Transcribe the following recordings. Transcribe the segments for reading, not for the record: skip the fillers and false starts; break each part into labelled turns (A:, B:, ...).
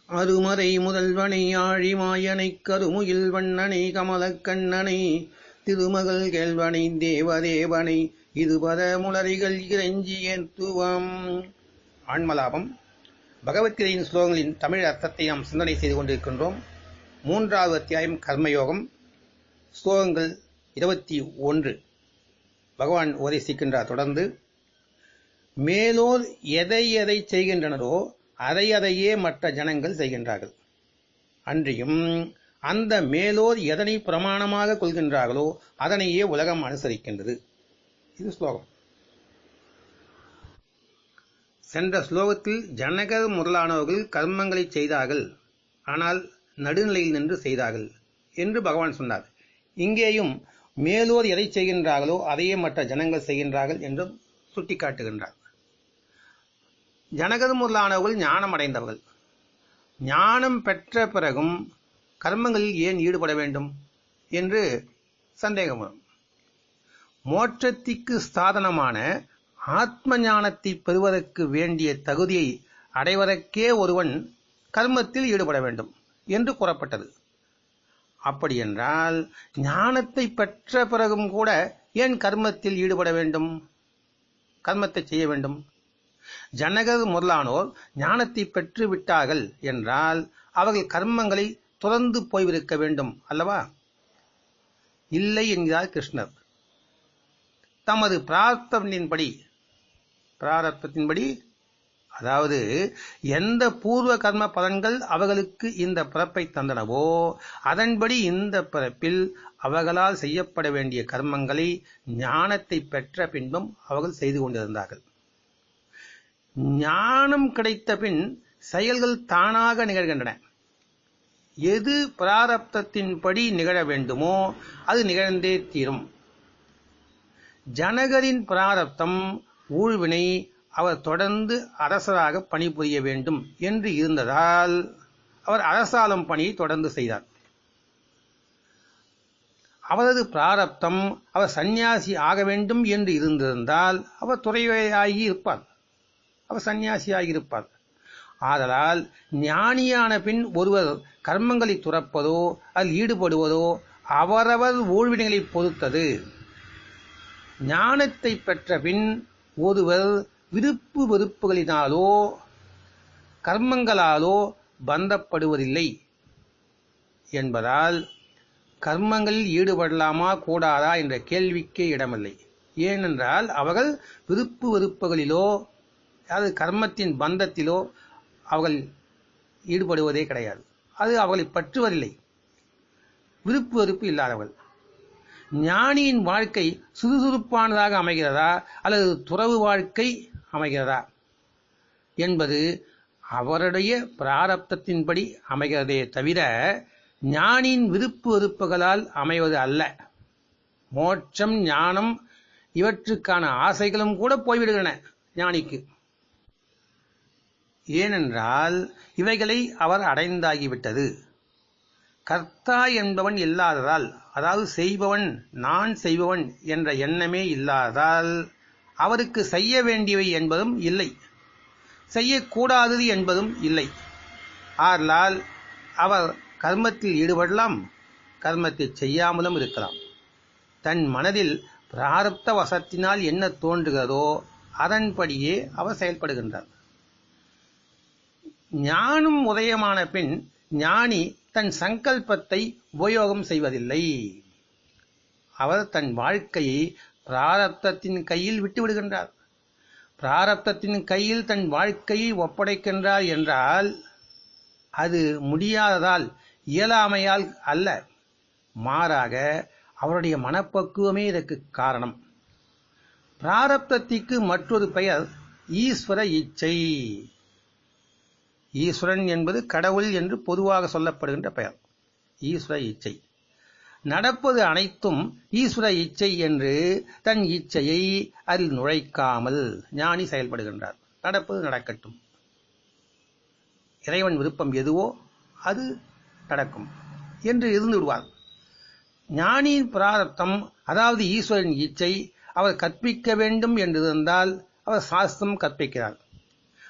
A: அருமறை முதல்வனை ஆழி மாயனைக் கருமுகில் வண்ணனை கமலக் கண்ணனை திருமகள் கேள்வனை தேவதேவனை இதுபத முளரிகள் இறைஞ்சி ஏத்துவம். ஆன்மலாபம். பகவத்கீதையின் ஸ்லோகங்களின் தமிழ் அர்த்தத்தை நாம் சிந்தனை செய்து கொண்டிருக்கின்றோம். 3வது அத்தியாயம் கர்மயோகம். ஸ்லோகங்கள் 21 பகவான் உபதேசிக்கின்றார். தொடர்ந்து, மேலோர் எதை எதை செய்கின்றனரோ அதையே மற்ற ஜனங்கள் செய்கின்றார்கள். அன்றியும் அந்த மேலோர் எதனை பிரமாணமாக கொள்கின்றார்களோ அதனையே உலகம் அனுசரிக்கின்றது. இது ஸ்லோகம். சென்ற ஸ்லோகத்தில் ஜனகர் முதலானவர்கள் கர்மங்களை செய்தார்கள், ஆனால் நடுநிலையில் நின்று செய்தார்கள் என்று பகவான் சொன்னார். இங்கேயும் மேலோர் எதை செய்கின்றார்களோ அதையே மற்ற ஜனங்கள் செய்கின்றார்கள் என்றும் சுட்டிக்காட்டுகின்றார். ஜனகர் முதலானவர்கள் ஞானம் அடைந்தவர்கள். ஞானம் பெற்ற பிறகும் கர்மங்களில் ஏன் ஈடுபட வேண்டும் என்று சந்தேகம் வரும். மோட்சத்திற்கு சாதனமான ஆத்ம ஞானத்தை பெறுவதற்கு வேண்டிய தகுதியை அடைவதற்கே ஒருவன் கர்மத்தில் ஈடுபட வேண்டும் என்று கூறப்பட்டது. அப்படியென்றால் ஞானத்தை பெற்ற பிறகும் கூட ஏன் கர்மத்தில் ஈடுபட வேண்டும், கர்மத்தை செய்ய வேண்டும்? ஜனகர் முதலானோர் ஞானத்தை பெற்று விட்டார்கள் என்றால் அவர்கள் கர்மங்களை தொடர்ந்து போய்விருக்க வேண்டும் அல்லவா? இல்லை என்கிறார் கிருஷ்ணர். தமது பிராரப்தத்தின்படி, அதாவது எந்த பூர்வ கர்ம பலன்கள் அவர்களுக்கு இந்த பிறப்பை தந்தனவோ அதன்படி இந்த பிறப்பில் அவர்களால் செய்யப்பட வேண்டிய கர்மங்களை ஞானத்தை பெற்ற பின்பும் அவர்கள் செய்து கொண்டிருந்தார்கள். ஞானம் கிடைத்த பின் செயல்கள் தானாக நிகழ்கின்றன. எது பிராரப்தத்தின்படி நிகழ வேண்டுமோ அது நிகழ்ந்தே தீரும். ஜனகரின் பிராரப்தம் ஊழ்வினை அவர் தொடர்ந்து அரசராக பணிபுரிய வேண்டும் என்று இருந்ததால் அவர் அரசாளும் பணியை தொடர்ந்து செய்தார். அவரது பிராரப்தம் அவர் சந்நியாசி ஆக வேண்டும் என்று இருந்திருந்தால் அவர் துறவியாகி இருப்பார், அவர் சந்நியாசியாகி இருப்பார். ஆதலால் ஞானியான பின் ஒருவர் கர்மங்களை துறப்பதோ அதில் ஈடுபடுவதோ அவரவர் ஊழ்வினைகளை பொறுத்தது. ஞானத்தை பெற்ற பின் ஒருவர் விருப்பு வெறுப்புகளினாலோ கர்மங்களாலோ பந்தப்படுவதில்லை என்பதால் கர்மங்களில் ஈடுபடலாமா கூடாதா என்ற கேள்விக்கே இடமில்லை. ஏனென்றால் அவர்கள் விருப்பு வெறுப்புகளிலோ அதாவது கர்மத்தின் பந்தத்திலோ அவர்கள் ஈடுபடுவதே கிடையாது. அது அவர்களை பற்றுவதில்லை. விருப்பு வெறுப்பு இல்லாதவர்கள். ஞானியின் வாழ்க்கை சுறுசுறுப்பானதாக அமைகிறதா அல்லது துறவு வாழ்க்கை அமைகிறதா என்பது அவருடைய பிராரப்தத்தின்படி அமைகிறதே தவிர ஞானியின் விருப்பு வெறுப்புகளால் அமைவது அல்ல. மோட்சம், ஞானம் இவற்றுக்கான ஆசைகளும் கூட போய்விடுகின்றன ஞானிக்கு. ஏனென்றால் இவைகளை அவர் அடைந்தாகிவிட்டது. கர்த்தா என்பவன் இல்லாததால், அதாவது செய்பவன், நான் செய்பவன் என்ற எண்ணமே இல்லாததால் அவருக்கு செய்ய வேண்டியவை என்பதும் இல்லை, செய்யக்கூடாதது என்பதும் இல்லை. ஆதலால் அவர் கர்மத்தில் ஈடுபடலாம், கர்மத்தை செய்யாமலும் இருக்கலாம். தன் மனதில் பிராரப்த வசத்தினால் என்ன தோன்றுகிறதோ அதன்படியே அவர் செயல்படுகின்றார். ஞானம் உதயமான பின் ஞானி தன் சங்கல்பத்தை உபயோகம் செய்வதில்லை. அவர் தன் வாழ்க்கையை பிராரப்தத்தின் கையில் விட்டுவிடுகின்றார். பிராரப்தத்தின் கையில் தன் வாழ்க்கையை ஒப்படைக்கின்றார் என்றால் அது முடியாததால், இயலாமையால் அல்ல, மாறாக அவருடைய மனப்பக்குவமே இதற்கு காரணம். பிராரப்தத்திற்கு மற்றொரு பெயர் ஈஸ்வர இச்சை. ஈஸ்வரன் என்பது கடவுள் என்று பொதுவாக சொல்லப்படுகின்ற பெயர். ஈஸ்வர இச்சை. நடப்பது அனைத்தும் ஈஸ்வர இச்சை என்று தன் இச்சையை அதில் நுழைக்காமல் ஞானி செயல்படுகின்றார். நடப்பது நடக்கட்டும், இறைவன் விருப்பம் எதுவோ அது நடக்கும் என்று இருந்து விடுவார். ஞானியின் பிராரப்தம், அதாவது ஈஸ்வரன் இச்சை அவர் கற்பிக்க வேண்டும் என்றிருந்தால் அவர் சாஸ்திரம் கற்பிக்கிறார்.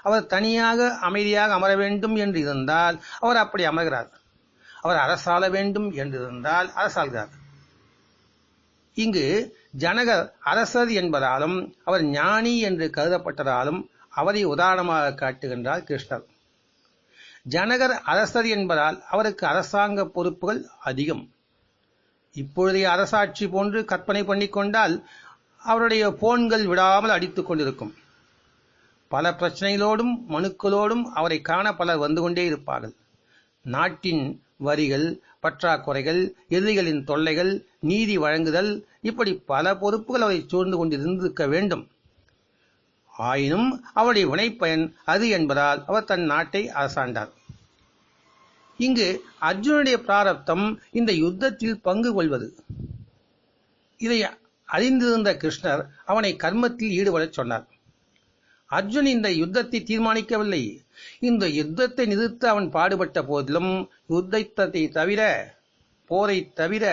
A: அவர் தனியாக அமைதியாக அமர வேண்டும் என்று இருந்தால் அவர் அப்படி அமர்கிறார். அவர் அரசாள வேண்டும் என்று இருந்தால் அரசாள்கிறார். இங்கு ஜனகர் அரசர் என்பதாலும் அவர் ஞானி என்று கருதப்பட்டதாலும் அவரை உதாரணமாக காட்டுகின்றார் கிருஷ்ணர். ஜனகர் அரசர் என்பதால் அவருக்கு அரசாங்க பொறுப்புகள் அதிகம். இப்பொழுதைய அரசாட்சி போன்று கற்பனை பண்ணிக்கொண்டால் அவருடைய போன்கள் விடாமல் அடித்துக் கொண்டிருக்கும். பல பிரச்சனைகளோடும் மனுக்களோடும் அவரை காண பலர் வந்து கொண்டே இருப்பார்கள். நாட்டின் வரிகள், பற்றாக்குறைகள், எதிரிகளின் தொல்லைகள், நீதி வழங்குதல், இப்படி பல பொறுப்புகள் அவரை சூழ்ந்து கொண்டிருந்திருக்க வேண்டும். ஆயினும் அவருடைய வினைப்பயன் அது என்பதால் அவர் தன் நாட்டை அரசாண்டார். இங்கு அர்ஜுனுடைய பிராரப்தம் இந்த யுத்தத்தில் பங்கு கொள்வது. இதை அறிந்திருந்த கிருஷ்ணர் அவனை கர்மத்தில் ஈடுபடச் சொன்னார். அர்ஜுன் இந்த யுத்தத்தை தீர்மானிக்கவில்லை. இந்த யுத்தத்தை நிறுத்த அவன் பாடுபட்ட போதிலும் யுத்தத்தை தவிர, போரை தவிர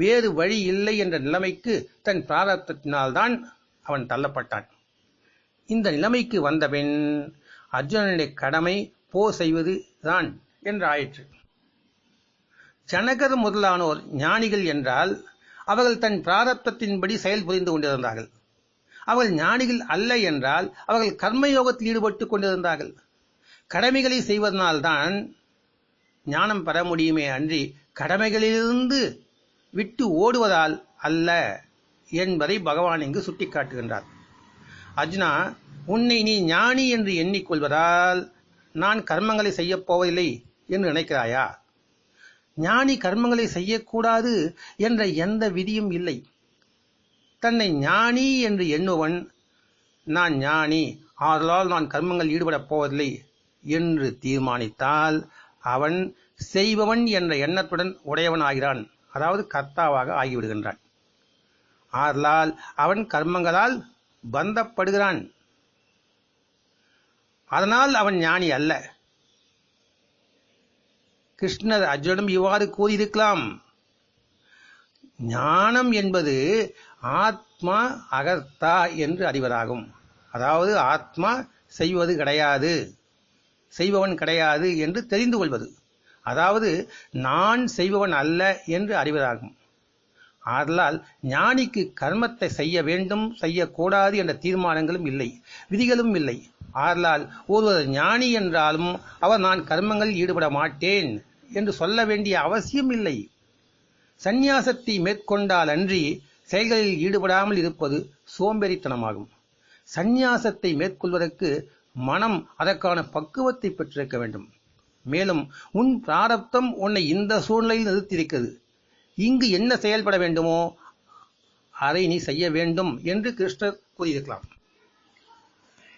A: வேறு வழி இல்லை என்ற நிலைமைக்கு தன் பிராரப்தத்தினால்தான் அவன் தள்ளப்பட்டான். இந்த நிலைமைக்கு வந்தபின் அர்ஜுனனுடைய கடமை போர் செய்வது தான் என்று ஆயிற்று. ஜனகர் முதலானோர் ஞானிகள் என்றால் அவர்கள் தன் பிராரப்தத்தின்படி செயல் புரிந்து கொண்டிருந்தார்கள். அவர்கள் ஞானிகள் அல்ல என்றால் அவர்கள் கர்மயோகத்தில் ஈடுபட்டுக் கொண்டிருந்தார்கள். கடமைகளை செய்வதனால்தான் ஞானம் பெற முடியுமே அன்றி கடமைகளிலிருந்து விட்டு ஓடுவதால் அல்ல என்பதை பகவான் இங்கு சுட்டிக்காட்டுகின்றார். அர்ஜுனா, உன்னை நீ ஞானி என்று எண்ணிக்கொள்வதால் நான் கர்மங்களை செய்யப் போவதில்லை என்று நினைக்கிறாயா? ஞானி கர்மங்களை செய்யக்கூடாது என்ற எந்த விதியும் இல்லை. தன்னை ஞானி என்று எண்ணுவன் நான் ஞானி, ஆதலால் நான் கர்மங்கள் ஈடுபடப் போவதில்லை என்று தீர்மானித்தால் அவன் செய்பவன் என்ற எண்ணத்துடன் உடையவன் ஆகிறான், அதாவது கர்த்தாவாக ஆகிவிடுகின்றான். ஆதலால் அவன் கர்மங்களால் பந்தப்படுகிறான். அதனால் அவன் ஞானி அல்ல. கிருஷ்ணர் அர்ஜுனிடம் இவ்வாறு கூறியிருக்கலாம். ஞானம் என்பது ஆத்மா அகர்த்தா என்று அறிவதாகும். அதாவது ஆத்மா செய்வது கிடையாது, செய்பவன் கிடையாது என்று தெரிந்து கொள்வது. அதாவது நான் செய்பவன் அல்ல என்று அறிவதாகும். ஆதலால் ஞானிக்கு கர்மத்தை செய்ய வேண்டும், செய்யக்கூடாது என்ற தீர்மானங்களும் இல்லை, விதிகளும் இல்லை. ஆதலால் ஒருவர் ஞானி என்றாலும் அவர் நான் கர்மங்களில் ஈடுபட மாட்டேன் என்று சொல்ல வேண்டிய அவசியம் இல்லை. சந்நியாசத்தை மேற்கொண்டால் அன்றி செயல்களில் ஈடுபடாமல் இருப்பது சோம்பேறித்தனமாகும். சந்நியாசத்தை மேற்கொள்வதற்கு மனம் அதற்கான பக்குவத்தை பெற்றிருக்க வேண்டும். மேலும் உன் பிராரப்தம் உன்னை இந்த சூழ்நிலையில் நிறுத்தியிருக்கிறது. இங்கு என்ன செயல்பட வேண்டுமோ அதை நீ செய்ய வேண்டும் என்று கிருஷ்ணர் கூறியிருக்கலாம்.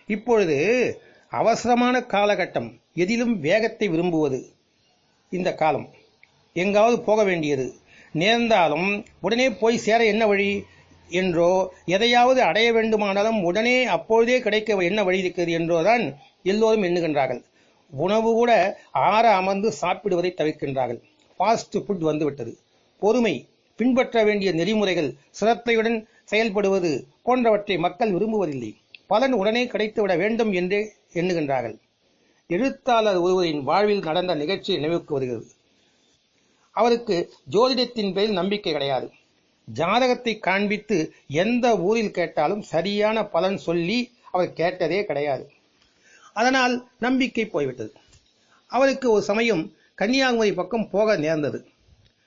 A: இப்பொழுது அவசரமான காலகட்டம், எதிலும் வேகத்தை விரும்புவது இந்த காலம். எங்காவது போக வேண்டியது நேர்ந்தாலும் உடனே போய் சேர என்ன வழி என்றோ, எதையாவது அடைய வேண்டுமானாலும் உடனே அப்பொழுதே கிடைக்க என்ன வழி இருக்கிறது என்றோதான் எல்லோரும் எண்ணுகின்றார்கள். உணவு கூட ஆற அமர்ந்து சாப்பிடுவதை தவிர்க்கின்றார்கள். ஃபாஸ்ட் ஃபுட் வந்துவிட்டது. பொறுமை, பின்பற்ற வேண்டிய நெறிமுறைகள், சிரத்தையுடன் செயல்படுவது போன்றவற்றை மக்கள் விரும்புவதில்லை. பலன் உடனே கிடைத்துவிட வேண்டும் என்றே எண்ணுகின்றார்கள். எழுத்தாளர் ஒருவரின் வாழ்வில் நடந்த நிகழ்ச்சி நினைவுக்கு வருகிறது. அவருக்கு ஜோதிடத்தின் பேரில் நம்பிக்கை கிடையாது. ஜாதகத்தை காண்பித்து எந்த ஊரில் கேட்டாலும் சரியான பலன் சொல்லி அவர் கேட்டதே கிடையாது. அதனால் நம்பிக்கை போய்விட்டது. அவருக்கு ஒரு சமயம் கன்னியாகுமரி பக்கம் போக நேர்ந்தது.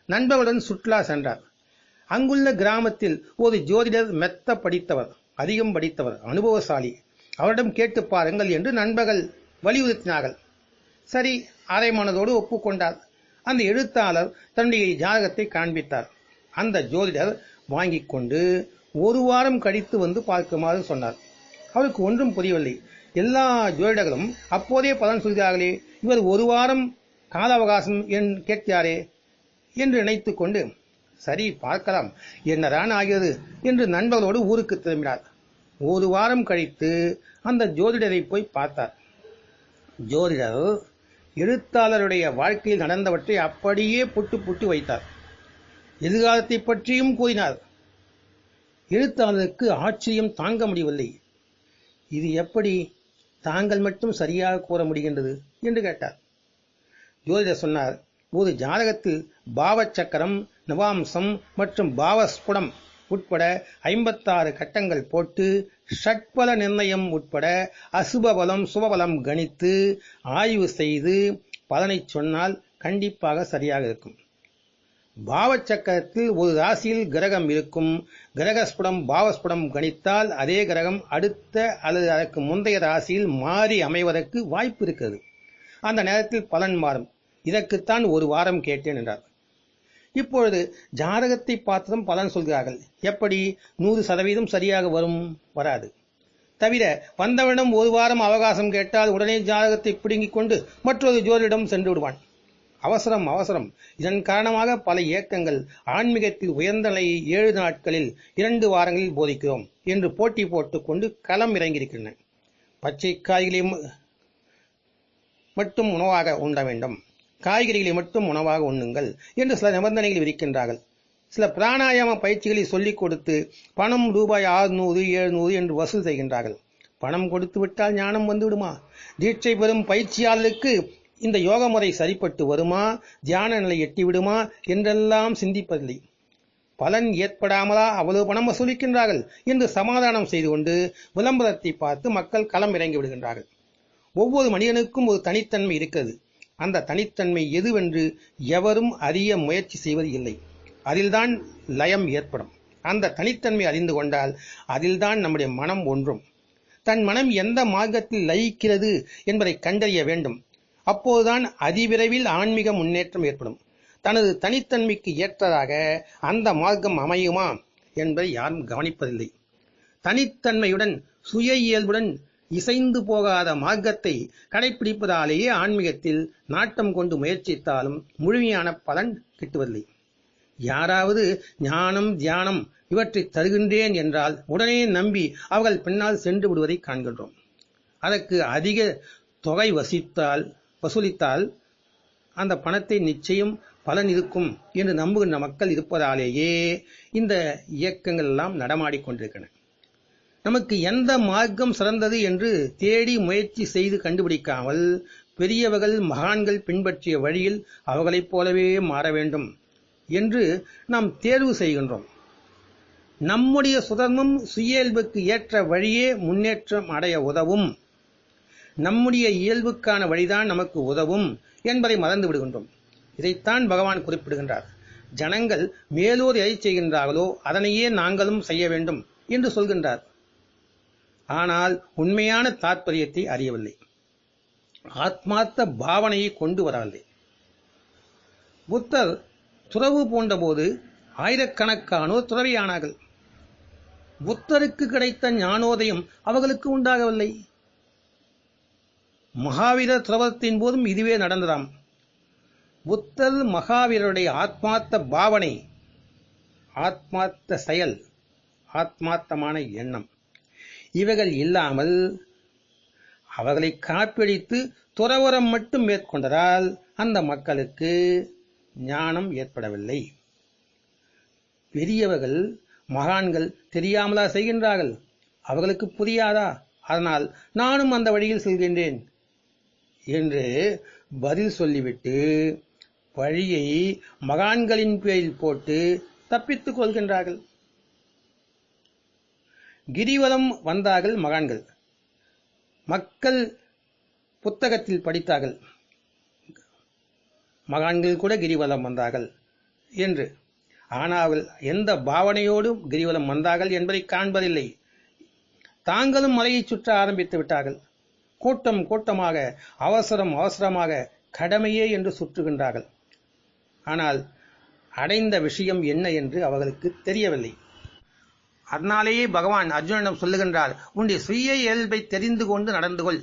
A: நண்பர்களுடன் சுற்றுலா சென்றார். அங்குள்ள கிராமத்தில் ஒரு ஜோதிடர் மெத்த படித்தவர், அதிகம் படித்தவர், அனுபவசாலி. அவரிடம் கேட்டு பாருங்கள் என்று நண்பர்கள் வலியுறுத்தினார்கள். சரி, அரை மனதோடு ஒப்புக்கொண்டார். அந்த எழுத்தாளர் தன்னுடைய ஜாதகத்தை காண்பித்தார். அந்த ஜோதிடர் வாங்கிக் கொண்டு ஒரு வாரம் கழித்து வந்து பார்க்குமாறு சொன்னார். அவருக்கு ஒன்றும் புரியவில்லை. எல்லா ஜோதிடர்களும் அப்போதே பலன் சொல்கிறார்களே, இவர் ஒரு வாரம் கால அவகாசம் கேட்கிறாரே என்று நினைத்து கொண்டு சரி பார்க்கலாம், என்னதான் ஆகிறது என்று நண்பர்களோடு ஊருக்கு திரும்பினார். ஒரு வாரம் கழித்து அந்த ஜோதிடரை போய் பார்த்தார். ஜோதிடர் எழுத்தாளருடைய வாழ்க்கையில் நடந்தவற்றை அப்படியே புட்டு புட்டு வைத்தார். எதிர்காலத்தை பற்றியும் கூறினார். எழுத்தாளருக்கு ஆச்சரியம் தாங்க முடியவில்லை. இது எப்படி தாங்கள் மட்டும் சரியாக கூற முடிகின்றது என்று கேட்டார். ஜோதிடர் சொன்னார், ஒரு ஜாதகத்தில் பாவச்சக்கரம், நவாம்சம் மற்றும் பாவஸ்புடம் உட்பட 56 கட்டங்கள் போட்டு ஷட்பல நிர்ணயம் உட்பட அசுபபலம் சுபபலம் கணித்து ஆய்வு செய்து பலனை சொன்னால் கண்டிப்பாக சரியாக இருக்கும். பாவச்சக்கரத்தில் ஒரு ராசியில் கிரகம் இருக்கும். கிரகஸ்புடம் பாவஸ்புடம் கணித்தால் அதே கிரகம் அடுத்த அல்லது அதற்கு முந்தைய ராசியில் மாறி அமைவதற்கு வாய்ப்பு இருக்கிறது. அந்த நேரத்தில் பலன் மாறும். இதற்குத்தான் ஒரு வாரம் கேட்டேன் என்றார். இப்பொழுது ஜாதகத்தை பார்த்ததும் பலன் சொல்கிறார்கள். எப்படி 100% சரியாக வராது. தவிர வந்தவனிடம் ஒரு வாரம் அவகாசம் கேட்டால் உடனே ஜாதகத்தை பிடுங்கிக் கொண்டு மற்றொரு ஜோதிடம் சென்று விடுவான். அவசரம். இதன் காரணமாக பல இயக்கங்கள் ஆன்மீகத்தில் உயர்ந்த நிலையை 7 நாட்களில் 2 வாரங்களில் போதிக்கிறோம் என்று போட்டி போட்டுக் கொண்டு களம் இறங்கியிருக்கின்றன. பச்சை காய்களை மட்டும் உணவாக உண்ண வேண்டும், காய்கறிகளை மட்டும் உணவாக உண்ணுங்கள் என்று சில நிபந்தனைகள் விதிக்கின்றார்கள். சில பிராணாயாம பயிற்சிகளை சொல்லிக் கொடுத்து பணம் ரூபாய் 600 700 என்று வசூல் செய்கின்றார்கள். பணம் கொடுத்து விட்டால் ஞானம் வந்துவிடுமா? தீட்சை பெறும் பயிற்சியாளருக்கு இந்த யோக முறை சரிப்பட்டு வருமா, தியான நிலை எட்டிவிடுமா என்றெல்லாம் சிந்திப்பதில்லை. பலன் ஏற்படாமலா அவ்வளவு பணம் வசூலிக்கின்றார்கள் என்று சமாதானம் செய்து கொண்டு விளம்பரத்தை பார்த்து மக்கள் களம் இறங்கி விடுகின்றார்கள். ஒவ்வொரு மனிதனுக்கும் ஒரு தனித்தன்மை இருக்கிறது. அந்த தனித்தன்மை எதுவென்று எவரும் அறிய முயற்சி செய்வது இல்லை. அதில்தான் லயம் ஏற்படும். அந்த தனித்தன்மை அறிந்து கொண்டால் அதில்தான் நம்முடைய மனம் ஒன்றும். தன் மனம் எந்த மார்க்கத்தில் லயிக்கிறது என்பதை கண்டறிய வேண்டும். அப்போதுதான் அதிவிரைவில் ஆன்மீக முன்னேற்றம் ஏற்படும். தனது தனித்தன்மைக்கு ஏற்றதாக அந்த மார்க்கம் அமையுமா என்பதை யாரும் கவனிப்பதில்லை. தனித்தன்மையுடன் சுய இயல்புடன் இசைந்து போகாத மார்க்கத்தை கடைபிடிப்பதாலேயே ஆன்மீகத்தில் நாட்டம் கொண்டு முயற்சித்தாலும் முழுமையான பலன் கிட்டுவதில்லை. யாராவது ஞானம் தியானம் இவற்றை தருகின்றேன் என்றால் உடனே நம்பி அவர்கள் பின்னால் சென்று விடுவதை காண்கின்றோம். அதற்கு அதிக தொகை வசூலித்தால் அந்த பணத்தை நிச்சயம் பலன் இருக்கும் என்று நம்புகின்ற மக்கள் இருப்பதாலேயே இந்த இயக்கங்கள் எல்லாம் நடமாடிக்கொண்டிருக்கின்றன. நமக்கு எந்த மார்க்கம் சிறந்தது என்று தேடி முயற்சி செய்து கண்டுபிடிக்காமல் பெரியவர்கள் மகான்கள் பின்பற்றிய வழியில் அவர்களைப் போலவே மாற வேண்டும் என்று நாம் தேர்வு செய்கின்றோம். நம்முடைய சுதர்மம் சுயல்புக்கு ஏற்ற வழியே முன்னேற்றம் அடைய உதவும். நம்முடைய இயல்புக்கான வழிதான் நமக்கு உதவும் என்பதை மறந்து விடுகின்றோம். இதைத்தான் பகவான் குறிப்பிடுகின்றார். ஜனங்கள் மேலோர் எதை செய்கின்றார்களோ அதனையே நாங்களும் செய்ய வேண்டும் என்று சொல்கின்றார். ஆனால் உண்மையான தாற்பயத்தை அறியவில்லை. ஆத்மார்த்த பாவனையை கொண்டு வரவில்லை. புத்தர் துறவு பூண்ட போது ஆயிரக்கணக்கானோர் துறவியானார்கள். புத்தருக்கு கிடைத்த ஞானோதயம் அவர்களுக்கு உண்டாகவில்லை. மகாவீரர் துறவத்தின் போதும் இதுவே நடந்ததாம். புத்தர் மகாவீரருடைய ஆத்மார்த்த பாவனை, ஆத்மார்த்த செயல், ஆத்மார்த்தமான எண்ணம் இவைகள் இல்லாமல் அவர்களை காப்பிடித்து துறவரம் மட்டும் மேற்கொண்டதால் அந்த மக்களுக்கு ஞானம் ஏற்படவில்லை. பெரியவர்கள் மகான்கள் தெரியாமலா செய்கின்றார்கள்? அவர்களுக்கு புரியாதா? அதனால் நானும் அந்த வழியில் செல்கின்றேன் என்று பதில் சொல்லிவிட்டு வழியை மகான்களின் பேரில் போட்டு தப்பித்துக் கொள்கின்றார்கள். கிரிவலம் வந்தார்கள் மகான்கள். மக்கள் புத்தகத்தில் படித்தார்கள், மகான்கள் கூட கிரிவலம் வந்தார்கள் என்று. ஆனால் எந்த பாவனையோடும் கிரிவலம் வந்தார்கள் என்பதை காண்பதில்லை. தாங்களும் மலையை சுற்ற ஆரம்பித்து விட்டார்கள். கூட்டம் கூட்டமாக அவசரமாக கடமையே என்று சுற்றுகின்றார்கள். ஆனால் அடைந்த விஷயம் என்ன என்று அவர்களுக்கு தெரியவில்லை. அதனாலேயே பகவான் அர்ஜுனனிடம் சொல்லுகின்றார், உன்னுடைய சுய இயல்பை தெரிந்து கொண்டு நடந்து கொள்,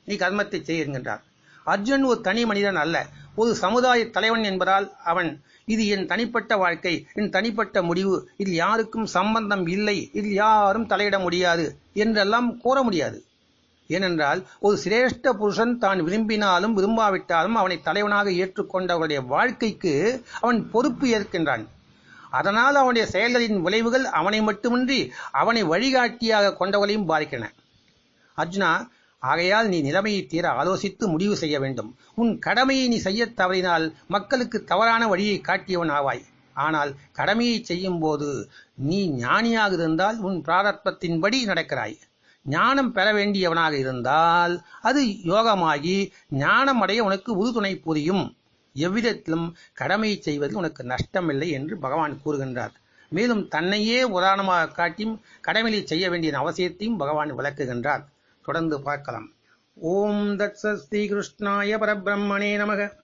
A: நீ கர்மத்தை செய்கின்றார். அர்ஜுனன் ஒரு தனி மனிதன் அல்ல, ஒரு சமுதாய தலைவன் என்பதால் அவன் இது என் தனிப்பட்ட வாழ்க்கை, என் தனிப்பட்ட முடிவு, இதில் யாருக்கும் சம்பந்தம் இல்லை, இதில் யாரும் தலையிட முடியாது என்றெல்லாம் கூற முடியாது. ஏனென்றால் ஒரு சிரேஷ்ட புருஷன் தான் விரும்பினாலும் விரும்பாவிட்டாலும் அவனை தலைவனாக ஏற்றுக்கொண்டவருடைய வாழ்க்கைக்கு அவன் பொறுப்பு ஏற்கின்றான். அதனால் அவனுடைய செயல்களின் விளைவுகள் அவனை மட்டுமின்றி அவனை வழிகாட்டியாக கொண்டவர்களையும் பாதிக்கின்றன. அர்ஜுனா, ஆகையால் நீ நிலைமையை தீர ஆலோசித்து முடிவு செய்ய வேண்டும். உன் கடமையை நீ செய்யத் தவறினால் மக்களுக்கு தவறான வழியை காட்டியவன் ஆவாய். ஆனால் கடமையை செய்யும் போது நீ ஞானியாக இருந்தால் உன் பிராரப்தத்தின்படி நடக்கிறாய். ஞானம் பெற வேண்டியவனாக இருந்தால் அது யோகமாகி ஞானம் அடைய உனக்கு உறுதுணை புரியும். எவ்விதத்திலும் கடமையை செய்வதில் உனக்கு நஷ்டமில்லை என்று பகவான் கூறுகின்றார். மேலும் தன்னையே உதாரணமாக காட்டியும் கடமையை செய்ய வேண்டிய அவசியத்தையும் பகவான் விளக்குகின்றார். தொடர்ந்து பார்க்கலாம். ஓம் தத்சத் ஸ்ரீ கிருஷ்ணாய பரபிரம்மணே நமக.